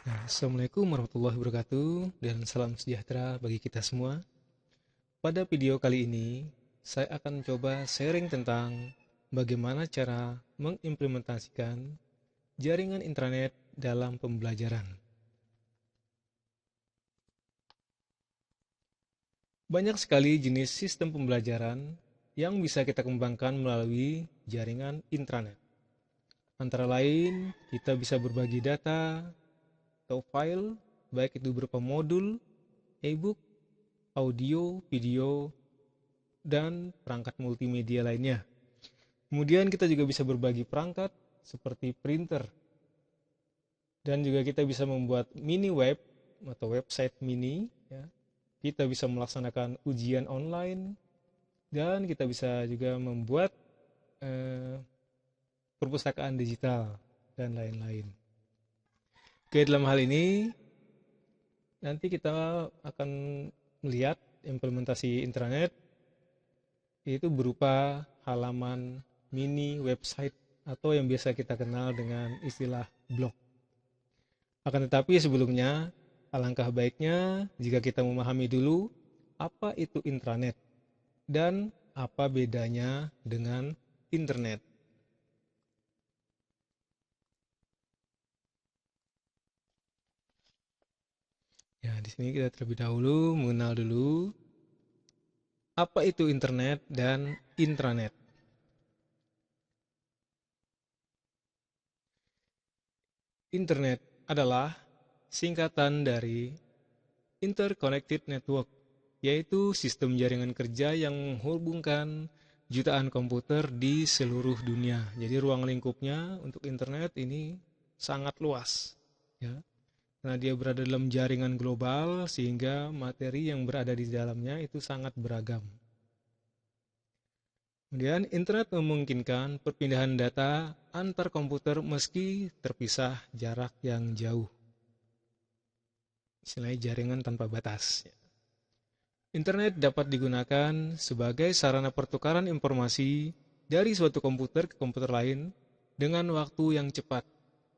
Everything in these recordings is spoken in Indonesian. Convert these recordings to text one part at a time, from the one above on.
Assalamualaikum warahmatullahi wabarakatuh dan salam sejahtera bagi kita semua. Pada video kali ini, saya akan coba sharing tentang bagaimana cara mengimplementasikan jaringan intranet dalam pembelajaran. Banyak sekali jenis sistem pembelajaran yang bisa kita kembangkan melalui jaringan intranet. Antara lain, kita bisa berbagi data atau file, baik itu berupa modul, e-book, audio, video, dan perangkat multimedia lainnya. Kemudian kita juga bisa berbagi perangkat seperti printer, dan juga kita bisa membuat mini web atau website mini. Ya. Kita bisa melaksanakan ujian online, dan kita bisa juga membuat eh, perpustakaan digital dan lain-lain. Oke, dalam hal ini nanti kita akan melihat implementasi intranet itu berupa halaman mini website atau yang biasa kita kenal dengan istilah blog. Akan tetapi sebelumnya, alangkah baiknya jika kita memahami dulu apa itu intranet dan apa bedanya dengan internet. Ya, di sini kita terlebih dahulu mengenal dulu apa itu internet dan intranet. Internet adalah singkatan dari Interconnected Network, yaitu sistem jaringan kerja yang menghubungkan jutaan komputer di seluruh dunia. Jadi ruang lingkupnya untuk internet ini sangat luas, ya. Karena dia berada dalam jaringan global sehingga materi yang berada di dalamnya itu sangat beragam. Kemudian internet memungkinkan perpindahan data antar komputer meski terpisah jarak yang jauh. Istilahnya jaringan tanpa batas. Internet dapat digunakan sebagai sarana pertukaran informasi dari suatu komputer ke komputer lain dengan waktu yang cepat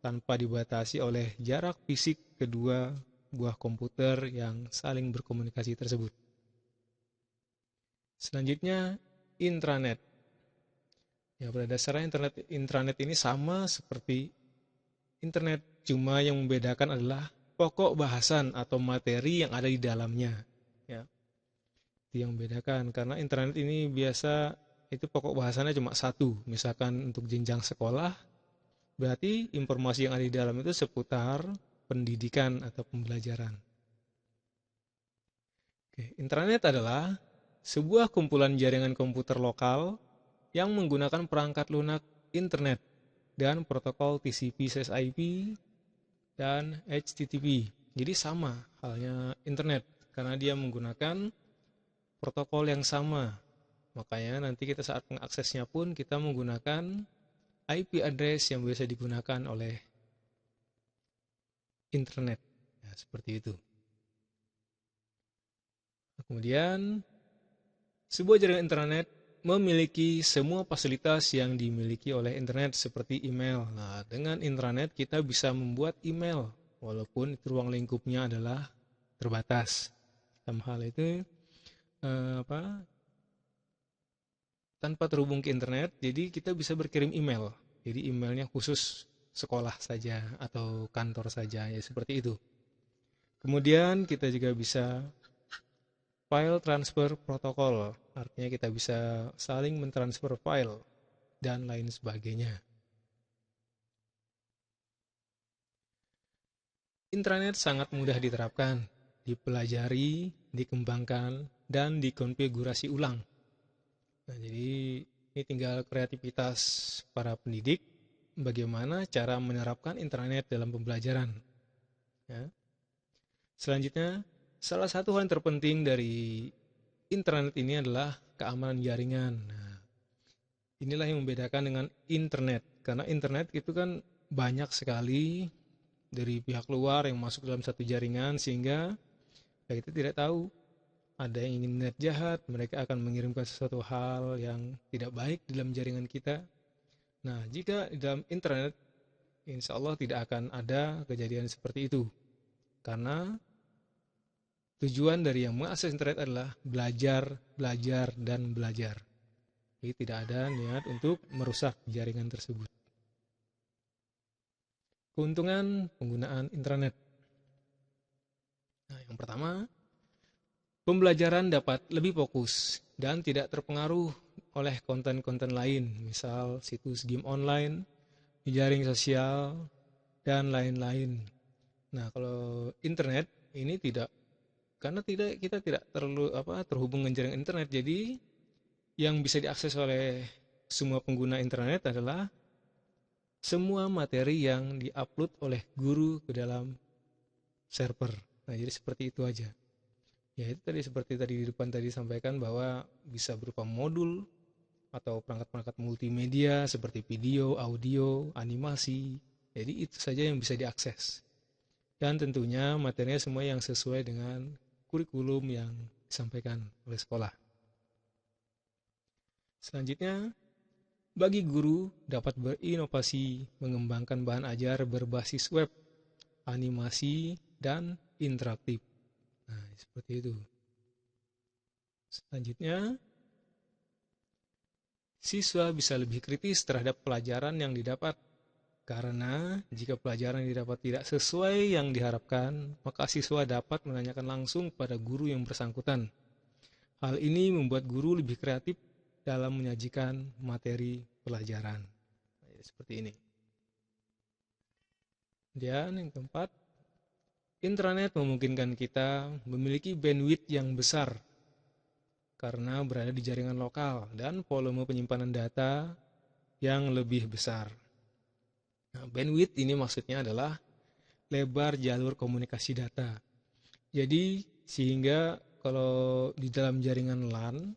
tanpa dibatasi oleh jarak fisik kedua buah komputer yang saling berkomunikasi tersebut. Selanjutnya, intranet. Ya, pada dasarnya intranet ini sama seperti internet, cuma yang membedakan adalah pokok bahasan atau materi yang ada di dalamnya. Ya, itu yang membedakan karena internet ini biasa itu pokok bahasannya cuma satu. Misalkan untuk jenjang sekolah, berarti informasi yang ada di dalam itu seputar pendidikan atau pembelajaran. Oke, intranet adalah sebuah kumpulan jaringan komputer lokal yang menggunakan perangkat lunak internet dan protokol TCP/IP dan HTTP. Jadi sama halnya internet karena dia menggunakan protokol yang sama. Makanya nanti kita saat mengaksesnya pun kita menggunakan IP address yang biasa digunakan oleh internet. Ya, seperti itu. Kemudian, sebuah jaringan internet memiliki semua fasilitas yang dimiliki oleh internet seperti email. Nah, dengan intranet kita bisa membuat email walaupun ruang lingkupnya adalah terbatas. Dalam hal itu tanpa terhubung ke internet, jadi kita bisa berkirim email. Jadi emailnya khusus sekolah saja atau kantor saja, ya seperti itu. Kemudian kita juga bisa file transfer protokol, artinya kita bisa saling mentransfer file dan lain sebagainya. Intranet sangat mudah diterapkan, dipelajari, dikembangkan, dan dikonfigurasi ulang. Nah, jadi ini tinggal kreativitas para pendidik bagaimana cara menerapkan intranet dalam pembelajaran. Ya. Selanjutnya, salah satu hal yang terpenting dari intranet ini adalah keamanan jaringan. Nah, inilah yang membedakan dengan internet. Karena internet itu kan banyak sekali dari pihak luar yang masuk dalam satu jaringan sehingga kita tidak tahu ada yang ingin niat jahat, mereka akan mengirimkan sesuatu hal yang tidak baik dalam jaringan kita. Nah, jika di dalam internet insya Allah tidak akan ada kejadian seperti itu. Karena tujuan dari yang mengakses internet adalah belajar, belajar, dan belajar. Jadi tidak ada niat untuk merusak jaringan tersebut. Keuntungan penggunaan intranet. Nah, yang pertama, pembelajaran dapat lebih fokus dan tidak terpengaruh oleh konten-konten lain, misal situs game online, jaring sosial, dan lain-lain. Nah, kalau internet ini tidak, karena kita tidak terhubung dengan jaringan internet, jadi yang bisa diakses oleh semua pengguna internet adalah semua materi yang diupload oleh guru ke dalam server. Nah, jadi seperti itu aja. Ya, itu tadi seperti tadi di depan tadi sampaikan bahwa bisa berupa modul atau perangkat-perangkat multimedia seperti video, audio, animasi. Jadi itu saja yang bisa diakses. Dan tentunya materinya semua yang sesuai dengan kurikulum yang disampaikan oleh sekolah. Selanjutnya, bagi guru dapat berinovasi mengembangkan bahan ajar berbasis web, animasi, dan interaktif. Nah, seperti itu. Selanjutnya, siswa bisa lebih kritis terhadap pelajaran yang didapat. Karena jika pelajaran yang didapat tidak sesuai yang diharapkan, maka siswa dapat menanyakan langsung pada guru yang bersangkutan. Hal ini membuat guru lebih kreatif dalam menyajikan materi pelajaran. Seperti ini. Dan yang keempat, intranet memungkinkan kita memiliki bandwidth yang besar karena berada di jaringan lokal dan volume penyimpanan data yang lebih besar. Nah, bandwidth ini maksudnya adalah lebar jalur komunikasi data. Jadi sehingga kalau di dalam jaringan LAN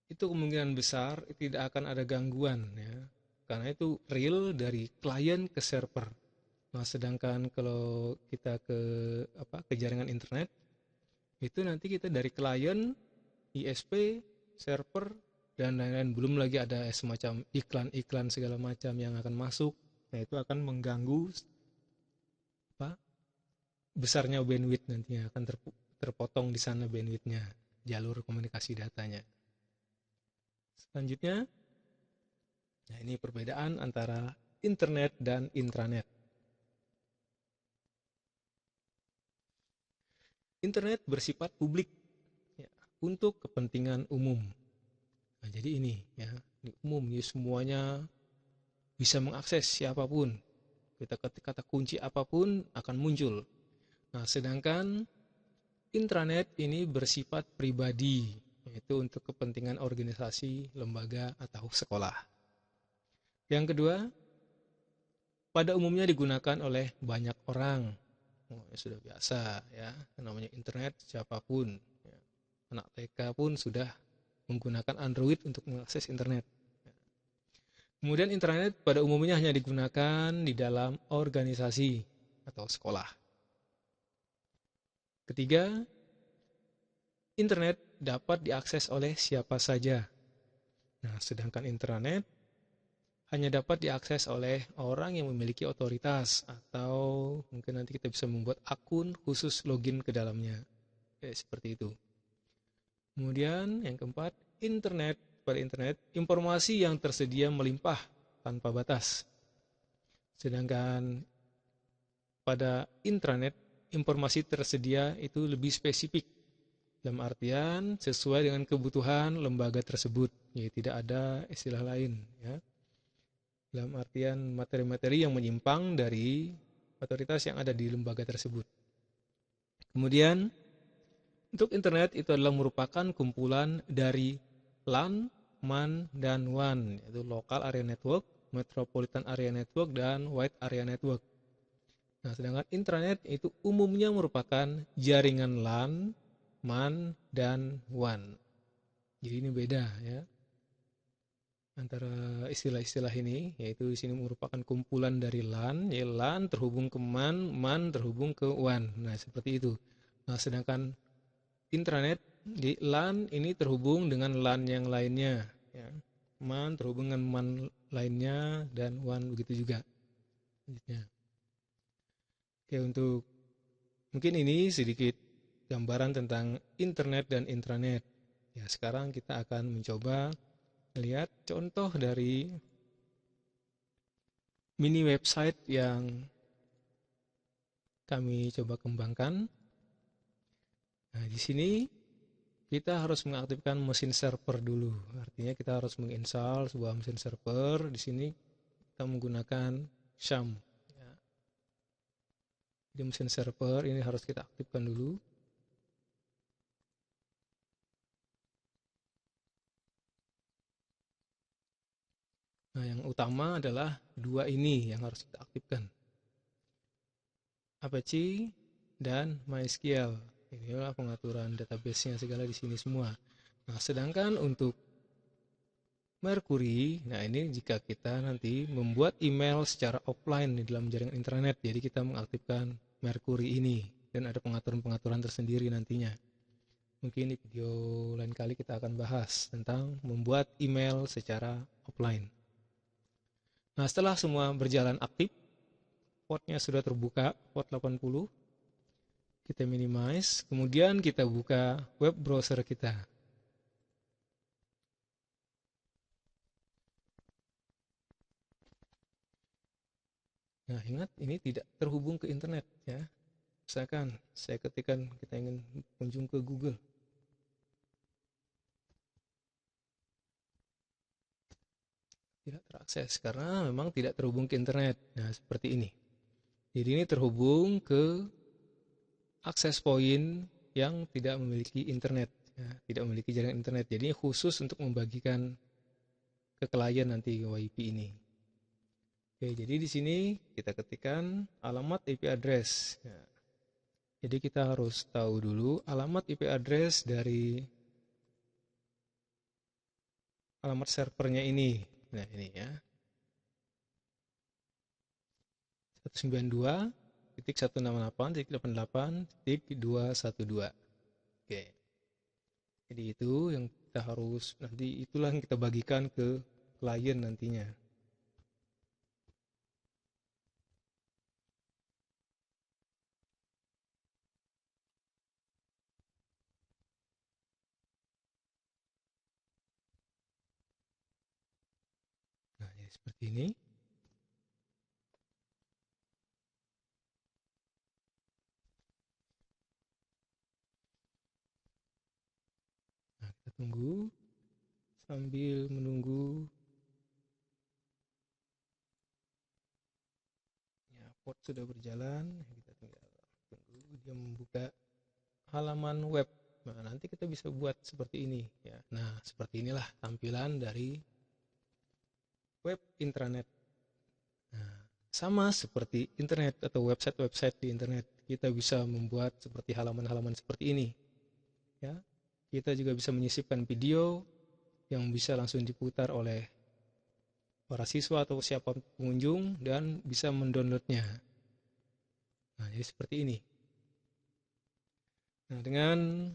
itu kemungkinan besar tidak akan ada gangguan ya. Karena itu real dari klien ke server. Nah, sedangkan kalau kita ke jaringan internet itu nanti kita dari klien, ISP, server, dan lain-lain. Belum lagi ada semacam iklan-iklan segala macam yang akan masuk. Nah, itu akan mengganggu besarnya bandwidth, nantinya akan terpotong di sana bandwidthnya, jalur komunikasi datanya. Selanjutnya, nah ini perbedaan antara internet dan intranet. Internet bersifat publik ya, untuk kepentingan umum. Nah, jadi ini ya, ini umum, ya, semuanya bisa mengakses siapapun. Kita ketik kata kunci apapun akan muncul. Nah, sedangkan intranet ini bersifat pribadi, yaitu untuk kepentingan organisasi, lembaga, atau sekolah. Yang kedua, pada umumnya digunakan oleh banyak orang. Ya sudah biasa ya, namanya internet siapapun. Ya. Anak TK pun sudah menggunakan Android untuk mengakses internet. Kemudian internet pada umumnya hanya digunakan di dalam organisasi atau sekolah. Ketiga, internet dapat diakses oleh siapa saja. Nah, sedangkan internet hanya dapat diakses oleh orang yang memiliki otoritas atau mungkin nanti kita bisa membuat akun khusus login ke dalamnya. Seperti itu. Kemudian yang keempat, pada internet informasi yang tersedia melimpah tanpa batas. Sedangkan pada intranet informasi tersedia itu lebih spesifik. Dalam artian sesuai dengan kebutuhan lembaga tersebut. Ya, tidak ada istilah lain ya. Dalam artian materi-materi yang menyimpang dari otoritas yang ada di lembaga tersebut. Kemudian, untuk internet itu adalah merupakan kumpulan dari LAN, MAN, dan WAN, yaitu Local Area Network, Metropolitan Area Network, dan Wide Area Network. Nah, sedangkan intranet itu umumnya merupakan jaringan LAN, MAN, dan WAN. Jadi ini beda ya antara istilah-istilah ini, yaitu di sini merupakan kumpulan dari LAN, ya LAN terhubung ke MAN, MAN terhubung ke WAN. Nah, seperti itu. Nah, sedangkan intranet di LAN ini terhubung dengan LAN yang lainnya, ya. MAN terhubung dengan MAN lainnya dan WAN begitu juga. Selanjutnya. Oke, untuk mungkin ini sedikit gambaran tentang internet dan intranet. Ya, sekarang kita akan mencoba melihat contoh dari mini website yang kami coba kembangkan. Nah, di sini kita harus mengaktifkan mesin server dulu. Artinya kita harus menginstal sebuah mesin server. Di sini kita menggunakan SHAM. Ya. Di mesin server ini harus kita aktifkan dulu. Nah, yang utama adalah dua ini yang harus kita aktifkan. Apache dan MySQL. Inilah pengaturan database-nya segala di sini semua. Nah, sedangkan untuk Mercury, nah ini jika kita nanti membuat email secara offline di dalam jaringan intranet, jadi kita mengaktifkan Mercury ini dan ada pengaturan-pengaturan tersendiri nantinya. Mungkin di video lain kali kita akan bahas tentang membuat email secara offline. Nah, setelah semua berjalan aktif, portnya sudah terbuka, port 80, kita minimize, kemudian kita buka web browser kita. Nah, ingat ini tidak terhubung ke internet ya. Misalkan saya ketikkan kita ingin kunjung ke Google. Tidak terakses karena memang tidak terhubung ke internet. Nah, seperti ini. Jadi ini terhubung ke akses point yang tidak memiliki internet, ya, tidak memiliki jaringan internet. Jadi khusus untuk membagikan ke klien nanti ke WiFi ini. Oke, jadi di sini kita ketikkan alamat IP address. Ya. Jadi kita harus tahu dulu alamat IP address dari alamat servernya ini. Nah, ini ya. 192.168.88.212. Oke. Jadi itu yang kita harus nanti itulah yang kita bagikan ke klien nantinya. Nah, jadi seperti ini. Nah, kita tunggu sambil menunggu ya, port sudah berjalan, kita tinggal tunggu dia membuka halaman web. Nah, nanti kita bisa buat seperti ini ya. Nah, seperti inilah tampilan dari web intranet. Nah, sama seperti internet atau website-website di internet, kita bisa membuat seperti halaman-halaman seperti ini. Ya, kita juga bisa menyisipkan video yang bisa langsung diputar oleh para siswa atau siapa pengunjung dan bisa mendownloadnya. Nah, jadi seperti ini. Nah, dengan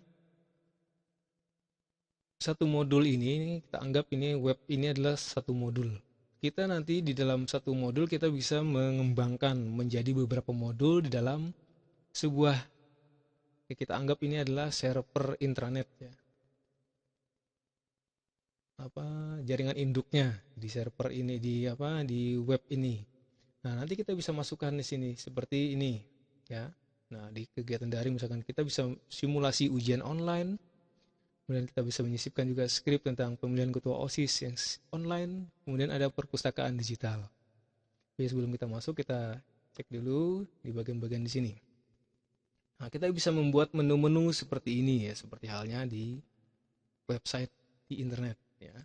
satu modul ini, kita anggap ini web ini adalah satu modul. Kita nanti di dalam satu modul kita bisa mengembangkan menjadi beberapa modul di dalam sebuah, kita anggap ini adalah server intranet ya. Jaringan induknya di server ini di web ini. Nah, nanti kita bisa masukkan di sini seperti ini ya. Nah, di kegiatan daring misalkan kita bisa simulasi ujian online, kemudian kita bisa menyisipkan juga skrip tentang pemilihan ketua OSIS yang online, kemudian ada perpustakaan digital. Jadi sebelum kita masuk kita cek dulu di bagian-bagian di sini. Nah, kita bisa membuat menu-menu seperti ini ya, seperti halnya di website di internet ya.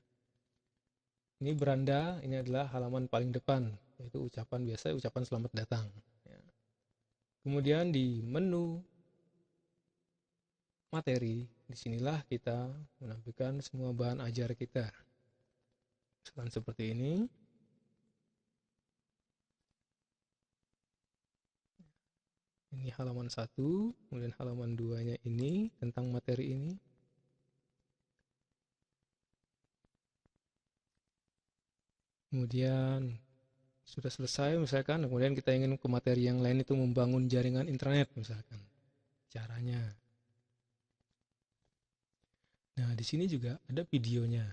Ini beranda, ini adalah halaman paling depan, yaitu ucapan biasa, ucapan selamat datang. Ya. Kemudian di menu materi, disinilah kita menampilkan semua bahan ajar kita. Misalkan seperti ini. Ini halaman 1, kemudian halaman 2-nya ini tentang materi ini. Kemudian sudah selesai misalkan, kemudian kita ingin ke materi yang lain itu membangun jaringan intranet misalkan. Caranya. Nah, di sini juga ada videonya.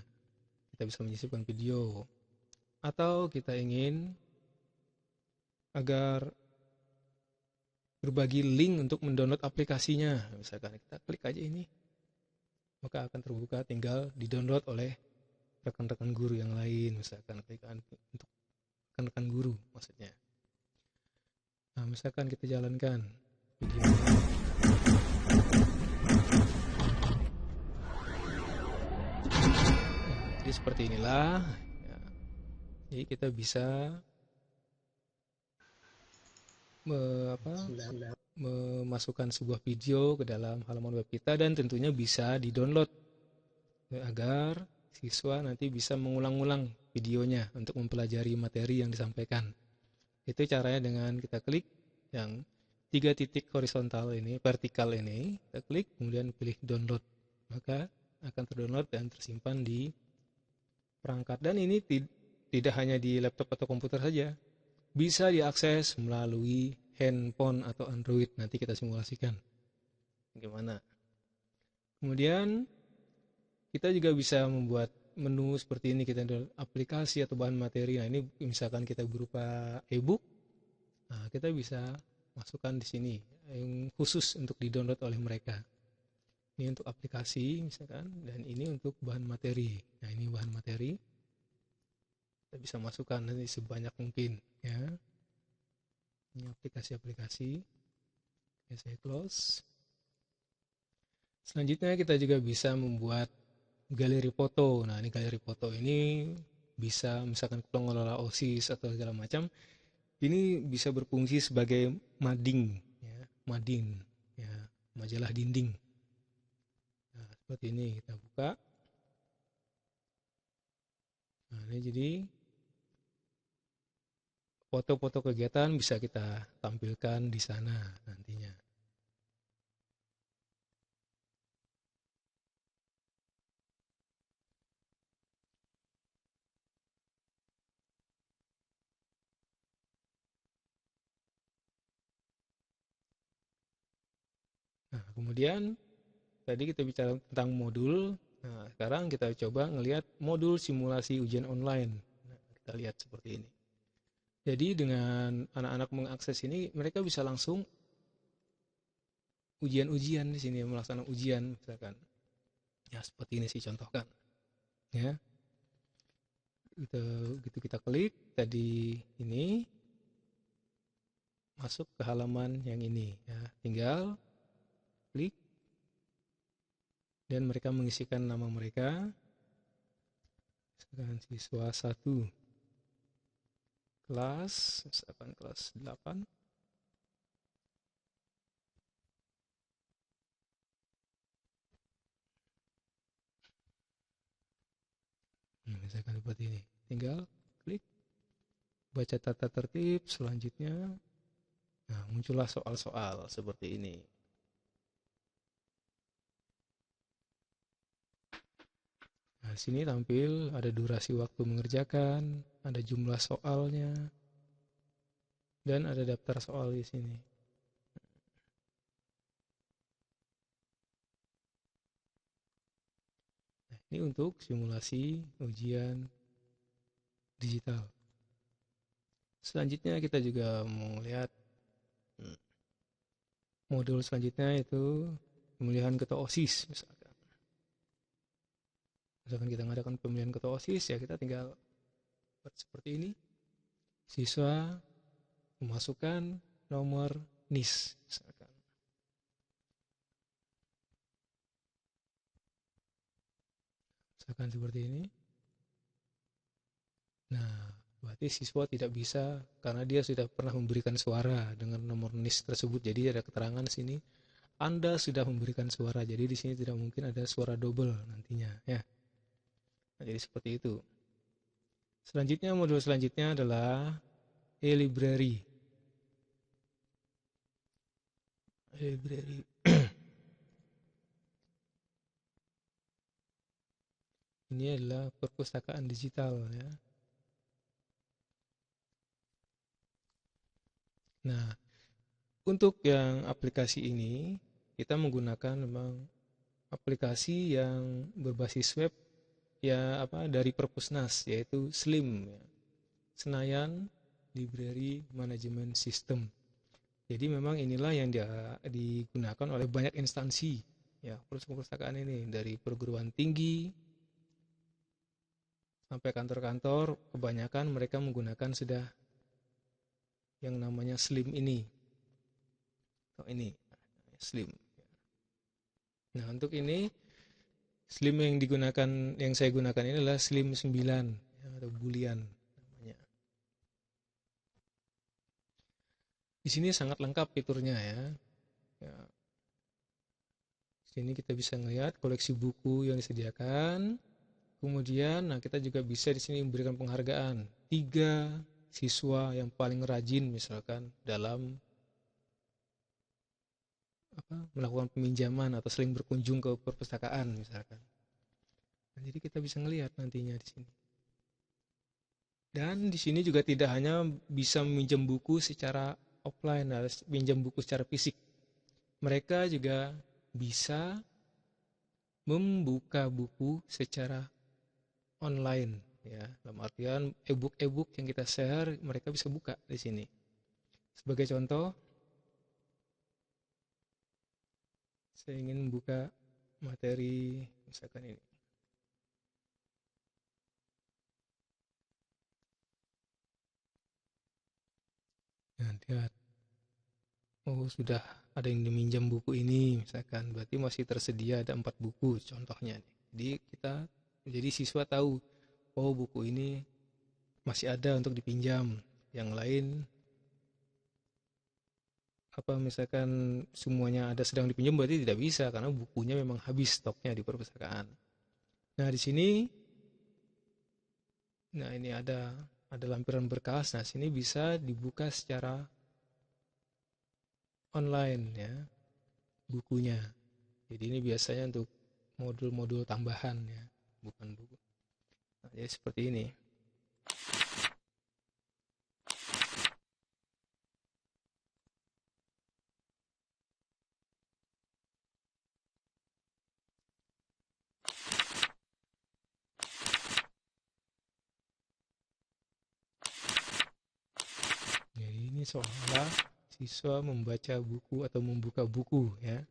Kita bisa menyisipkan video. Atau kita ingin agar berbagi link untuk mendownload aplikasinya. Misalkan kita klik aja ini, maka akan terbuka, tinggal di-download oleh rekan-rekan guru yang lain. Misalkan klik untuk rekan-rekan guru maksudnya. Nah, misalkan kita jalankan videonya. Jadi seperti inilah. Ya. Jadi kita bisa memasukkan sebuah video ke dalam halaman web kita dan tentunya bisa di-download agar siswa nanti bisa mengulang-ulang videonya untuk mempelajari materi yang disampaikan. Itu caranya dengan kita klik yang 3 titik horizontal ini, vertikal ini, kita klik kemudian pilih download. Maka akan terdownload dan tersimpan di perangkat. Dan ini tidak hanya di laptop atau komputer saja, bisa diakses melalui handphone atau Android. Nanti kita simulasikan gimana. Kemudian kita juga bisa membuat menu seperti ini, kita download aplikasi atau bahan materi. Nah, ini misalkan kita berupa ebook, nah kita bisa masukkan di sini yang khusus untuk di-download oleh mereka. Ini untuk aplikasi misalkan, dan ini untuk bahan materi. Nah, ini bahan materi. Kita bisa masukkan nanti sebanyak mungkin ya. Ini aplikasi-aplikasi. Oke, saya close. Selanjutnya kita juga bisa membuat galeri foto. Nah, ini galeri foto ini bisa misalkan pengelola OSIS atau segala macam, ini bisa berfungsi sebagai mading ya, mading ya, majalah dinding. Nah, seperti ini kita buka. Nah, ini jadi foto-foto kegiatan bisa kita tampilkan di sana nantinya. Nah, kemudian tadi kita bicara tentang modul. Nah, sekarang kita coba ngelihat modul simulasi ujian online. Nah, kita lihat seperti ini. Jadi dengan anak-anak mengakses ini, mereka bisa langsung ujian-ujian di sini, melaksanakan ujian misalkan. Ya, seperti ini sih contohkan. Ya. Gitu kita klik tadi ini, masuk ke halaman yang ini ya. Tinggal klik dan mereka mengisikan nama mereka. Misalkan siswa 1 kelas, misalkan kelas 8. Misalkan seperti ini. Tinggal klik, baca tata tertib, selanjutnya nah, muncullah soal-soal seperti ini. Nah, sini tampil ada durasi waktu mengerjakan, ada jumlah soalnya, dan ada daftar soal di sini. Nah, ini untuk simulasi ujian digital. Selanjutnya kita juga mau lihat modul selanjutnya itu pemilihan ketua OSIS misalkan. Misalkan kita mengadakan pemilihan ketua OSIS, ya kita tinggal buat seperti ini. Siswa memasukkan nomor NIS misalkan. Misalkan seperti ini. Nah, berarti siswa tidak bisa karena dia sudah pernah memberikan suara dengan nomor NIS tersebut. Jadi ada keterangan sini Anda sudah memberikan suara. Jadi di sini tidak mungkin ada suara double nantinya ya. Nah, jadi seperti itu. Selanjutnya modul selanjutnya adalah e-library. E-library. Ini adalah perpustakaan digital ya. Nah, untuk yang aplikasi ini, kita menggunakan memang aplikasi yang berbasis web ya dari Perpusnas, yaitu SLIM ya. Senayan Library Management System. Jadi memang inilah yang digunakan oleh banyak instansi ya perpustakaan ini, dari perguruan tinggi sampai kantor-kantor. Kebanyakan mereka menggunakan sudah yang namanya SLIM ini. Ini SLIM. Nah, untuk ini SLIM yang saya gunakan ini adalah SLIM 9 ya, atau Boolean namanya. Di sini sangat lengkap fiturnya ya. Ya. Di sini kita bisa melihat koleksi buku yang disediakan. Kemudian, kita juga bisa di sini memberikan penghargaan 3 siswa yang paling rajin misalkan dalam melakukan peminjaman atau sering berkunjung ke perpustakaan misalkan. Nah, jadi kita bisa melihat nantinya di sini. Dan di sini juga tidak hanya bisa meminjam buku secara offline, harus pinjam buku secara fisik. Mereka juga bisa membuka buku secara online ya. Dalam artian e-book yang kita share mereka bisa buka di sini. Sebagai contoh, saya ingin membuka materi misalkan ini. Nah, lihat. Oh, sudah ada yang diminjam buku ini misalkan, berarti masih tersedia ada 4 buku contohnya. Jadi jadi siswa tahu, oh buku ini masih ada untuk dipinjam. Yang lain misalkan semuanya ada sedang dipinjam berarti tidak bisa karena bukunya memang habis stoknya di perpustakaan. Nah, di sini ini ada lampiran berkas. Nah, sini bisa dibuka secara online ya bukunya. Jadi ini biasanya untuk modul-modul tambahan ya, bukan buku. Nah, jadi seperti ini. Jadi ini seolah siswa membaca buku atau membuka buku ya.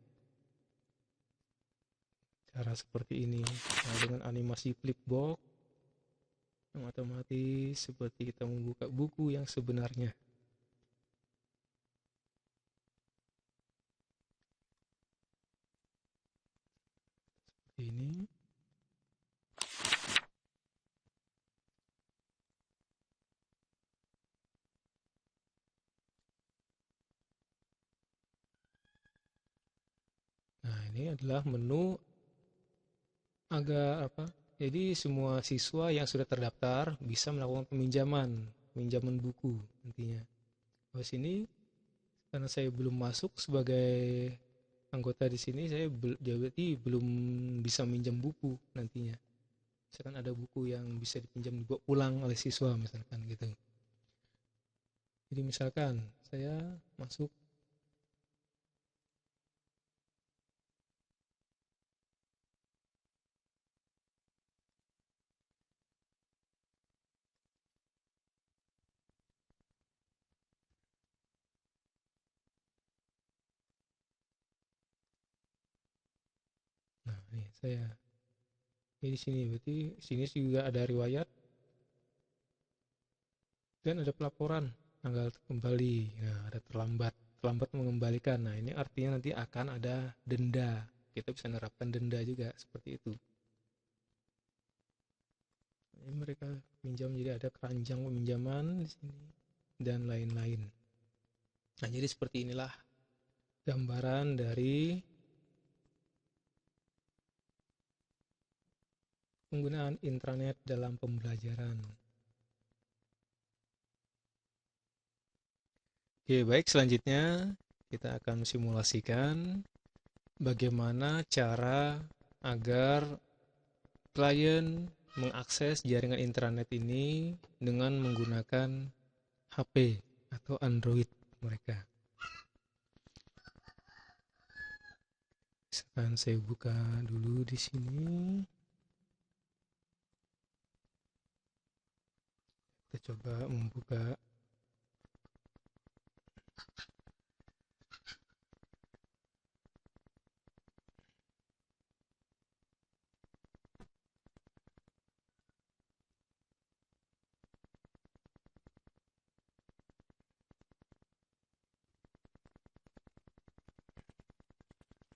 Cara seperti ini. Nah, dengan animasi flipbook yang otomatis seperti kita membuka buku yang sebenarnya. Seperti ini. Nah, ini adalah menu agak jadi semua siswa yang sudah terdaftar bisa melakukan peminjaman buku nantinya. Di sini karena saya belum masuk sebagai anggota di sini, saya jadi belum bisa minjam buku nantinya. Misalkan ada buku yang bisa dipinjam dibawa pulang oleh siswa misalkan gitu. Jadi misalkan saya masuk. Nah, ini saya. Jadi di sini berarti sini juga ada riwayat dan ada pelaporan tanggal kembali. Nah, ada terlambat mengembalikan. Nah, ini artinya nanti akan ada denda. Kita bisa menerapkan denda juga seperti itu. Ini mereka pinjam, jadi ada keranjang peminjaman di sini dan lain-lain. Nah, jadi seperti inilah gambaran dari penggunaan intranet dalam pembelajaran. Oke, baik, selanjutnya kita akan simulasikan bagaimana cara agar klien mengakses jaringan intranet ini dengan menggunakan HP atau Android. mereka. Misalkan saya buka dulu di sini. Kita coba membuka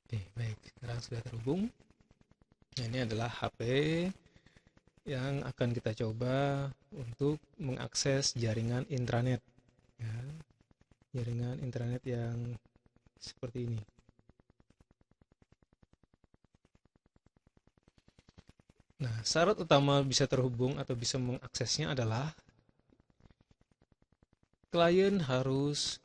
Oke, baik. Sekarang sudah terhubung. Nah, ini adalah HP yang akan kita coba untuk mengakses jaringan intranet. Ya, jaringan intranet yang seperti ini. Nah, syarat utama bisa terhubung atau bisa mengaksesnya adalah klien harus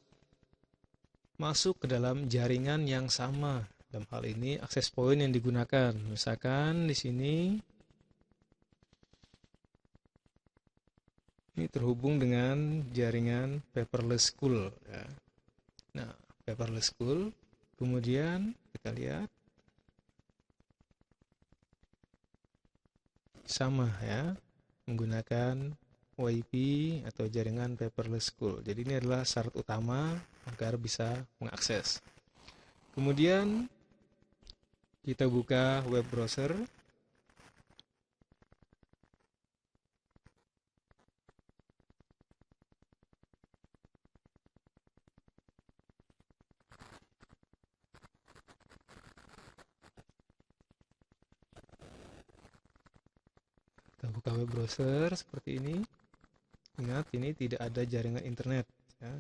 masuk ke dalam jaringan yang sama. Dalam hal ini akses point yang digunakan. Misalkan di sini ini terhubung dengan jaringan paperless school. Ya. Nah, paperless school. Kemudian kita lihat sama ya, menggunakan WiFi atau jaringan paperless school. Jadi ini adalah syarat utama agar bisa mengakses. Kemudian kita buka web browser. Kita buka web browser seperti ini. Ingat, ini tidak ada jaringan internet ya.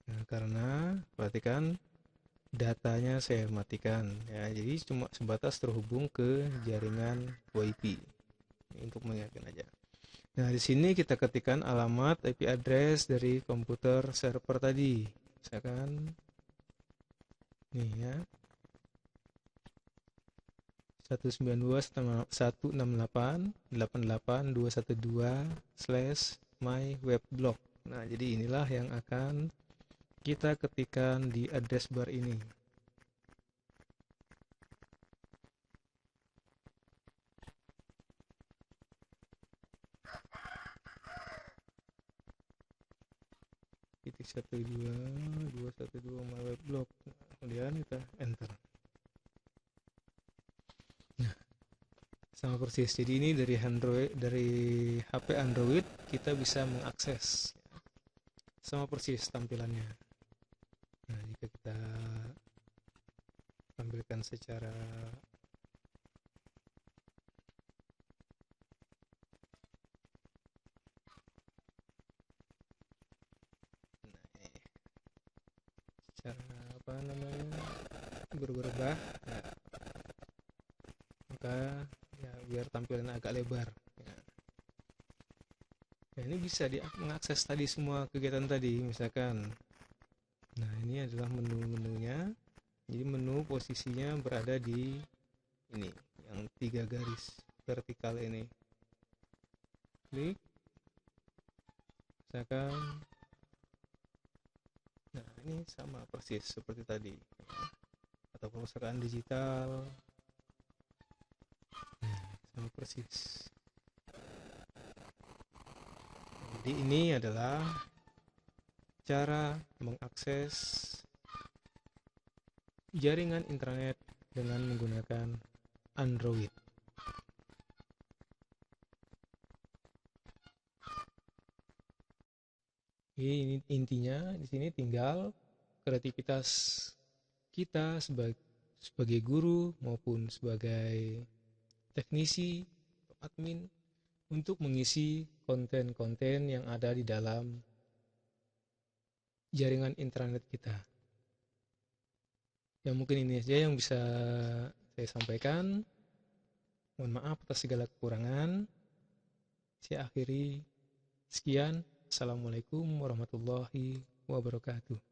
Nah, karena perhatikan datanya saya matikan ya, jadi cuma sebatas terhubung ke jaringan WiFi. Ini untuk mengingatkan aja. Nah, di sini kita ketikkan alamat IP address dari komputer server tadi. Misalkan nih ya, 192.168.88.212/myweblog. Nah, jadi inilah yang akan kita ketikkan di address bar ini. Titik 122.112 myweblog. Kemudian kita enter. Nah, sama persis. Jadi ini dari HP Android kita bisa mengakses. Sama persis tampilannya. Nah, jika kita tampilkan secara apa namanya, berubah ya, maka ya biar tampilan agak lebar ya. Ya, ini bisa mengakses tadi semua kegiatan tadi misalkan. Nah, ini adalah menu-menunya. Jadi menu posisinya berada di ini yang 3 garis vertikal ini. Klik misalkan. Nah, ini sama persis seperti tadi ya. Atau perpustakaan digital. Nah, sama persis. Jadi ini adalah cara mengakses jaringan intranet dengan menggunakan Android. Ini intinya, di sini tinggal kreativitas kita sebagai guru maupun sebagai teknisi atau admin untuk mengisi konten-konten yang ada di dalam jaringan intranet kita. Ya, mungkin ini saja yang bisa saya sampaikan. Mohon maaf atas segala kekurangan. Saya akhiri. Sekian. Assalamualaikum warahmatullahi wabarakatuh.